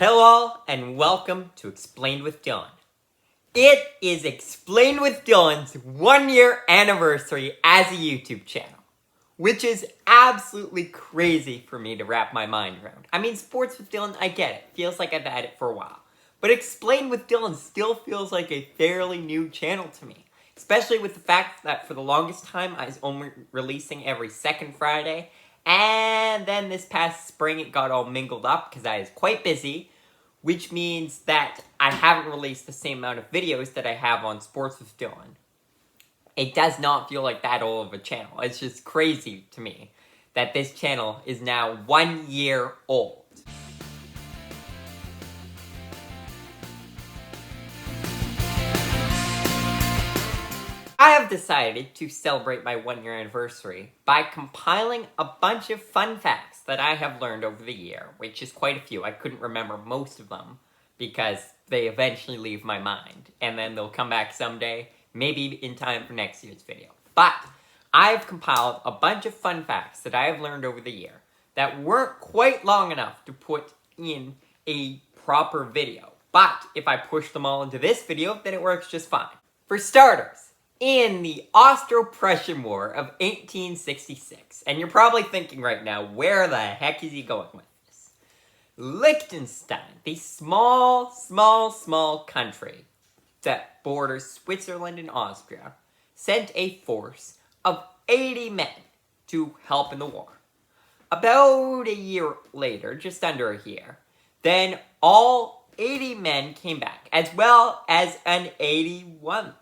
Hello all, and welcome to Explained with Dylan. It is Explained with Dylan's 1-year anniversary as a YouTube channel, which is absolutely crazy for me to wrap my mind around. I mean, Sports with Dylan, I get it. Feels like I've had it for a while. But Explained with Dylan still feels like a fairly new channel to me, especially with the fact that for the longest time I was only releasing every second Friday, and then this past spring it got all mingled up because I was quite busy, which means that I haven't released the same amount of videos that I have on Sports with Dylan. It does not feel like that old of a channel. It's just crazy to me that this channel is now 1 year old. I have decided to celebrate my 1-year anniversary by compiling a bunch of fun facts that I have learned over the year, which is quite a few. I couldn't remember most of them because they eventually leave my mind, and then they'll come back someday, maybe in time for next year's video. But I've compiled a bunch of fun facts that I have learned over the year that weren't quite long enough to put in a proper video. But if I push them all into this video, then it works just fine. For starters, in the Austro-Prussian War of 1866. And you're probably thinking right now, where the heck is he going with this? Liechtenstein, the small country that borders Switzerland and Austria, sent a force of 80 men to help in the war. About a year later, just under a year, then all 80 men came back, as well as an 81th.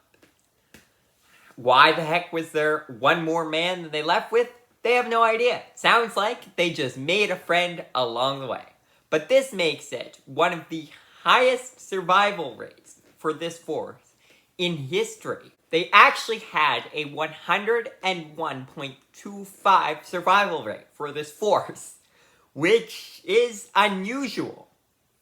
Why the heck was there one more man than they left with? They have no idea. Sounds like they just made a friend along the way. But this makes it one of the highest survival rates for this force in history. They actually had a 101.25 survival rate for this force, which is unusual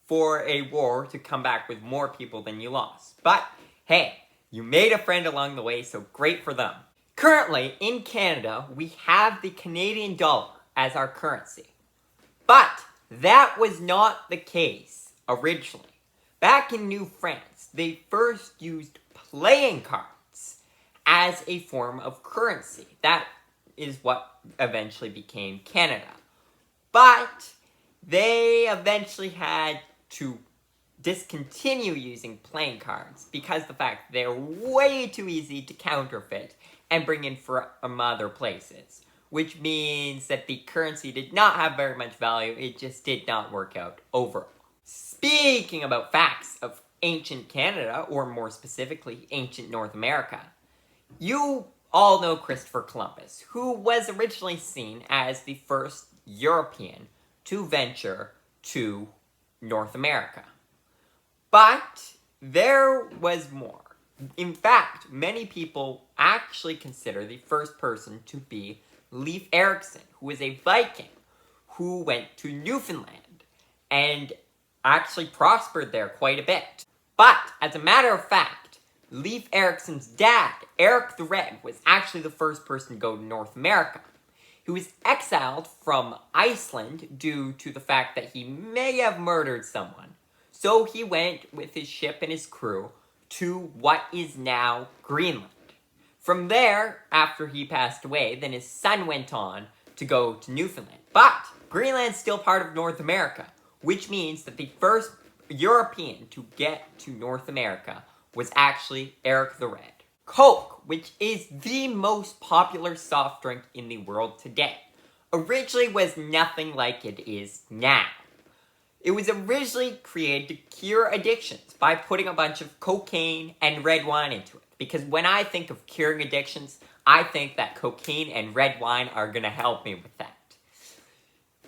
for a war to come back with more people than you lost. But hey, you made a friend along the way, so great for them. Currently, in Canada, we have the Canadian dollar as our currency. But that was not the case originally. Back in New France, they first used playing cards as a form of currency. That is what eventually became Canada. But they eventually had to discontinue using playing cards because the fact they're way too easy to counterfeit and bring in from other places, which means that the currency did not have very much value. It just did not work out overall. Speaking about facts of ancient Canada, or more specifically ancient North America, you all know Christopher Columbus, who was originally seen as the first European to venture to North America. But there was more. In fact, many people actually consider the first person to be Leif Erikson, who was a Viking who went to Newfoundland and actually prospered there quite a bit. But, as a matter of fact, Leif Erikson's dad, Eric the Red, was actually the first person to go to North America. He was exiled from Iceland due to the fact that he may have murdered someone. So he went with his ship and his crew to what is now Greenland. From there, after he passed away, then his son went on to go to Newfoundland. But Greenland's still part of North America, which means that the first European to get to North America was actually Eric the Red. Coke, which is the most popular soft drink in the world today, originally was nothing like it is now. It was originally created to cure addictions by putting a bunch of cocaine and red wine into it. Because when I think of curing addictions, I think that cocaine and red wine are going to help me with that.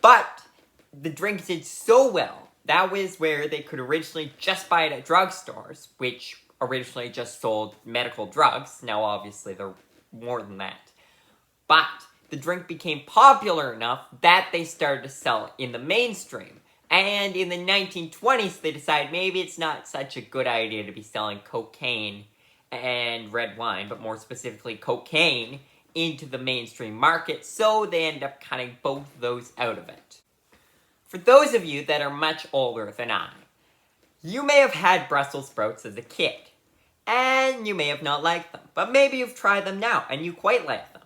But the drink did so well, that was where they could originally just buy it at drugstores, which originally just sold medical drugs. Now obviously they're more than that. But the drink became popular enough that they started to sell it in the mainstream. And in the 1920s, they decided maybe it's not such a good idea to be selling cocaine and red wine, but more specifically cocaine, into the mainstream market, so they ended up cutting both those out of it. For those of you that are much older than I, you may have had Brussels sprouts as a kid, and you may have not liked them, but maybe you've tried them now and you quite like them.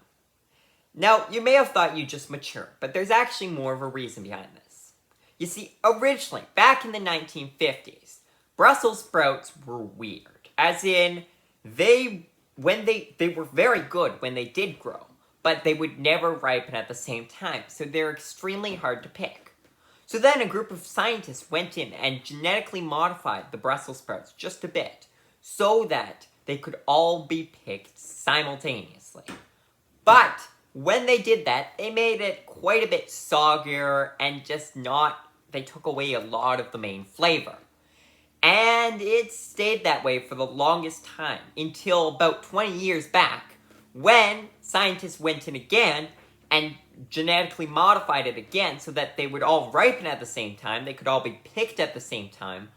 Now, you may have thought you just matured, but there's actually more of a reason behind this. You see, originally, back in the 1950s, Brussels sprouts were weird, as in, they were very good when they did grow, but they would never ripen at the same time, so they're extremely hard to pick. So then a group of scientists went in and genetically modified the Brussels sprouts just a bit, so that they could all be picked simultaneously. But when they did that, they made it quite a bit soggier and they took away a lot of the main flavor. And it stayed that way for the longest time, until about 20 years back, when scientists went in again and genetically modified it again so that they would all ripen at the same time, they could all be picked at the same time,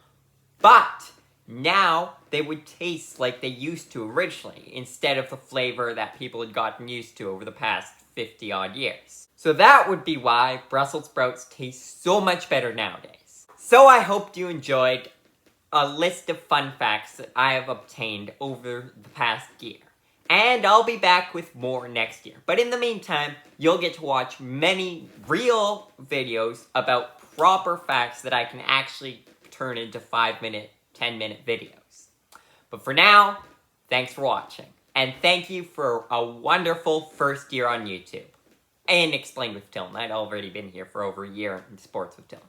but now they would taste like they used to originally, instead of the flavor that people had gotten used to over the past 50-odd years. So that would be why Brussels sprouts taste so much better nowadays. So I hope you enjoyed a list of fun facts that I have obtained over the past year. And I'll be back with more next year. But in the meantime, you'll get to watch many real videos about proper facts that I can actually turn into 5-minute, 10-minute videos. But for now, thanks for watching. And thank you for a wonderful first year on YouTube. And Explained with Dylan. I'd already been here for over a year in Sports with Dylan.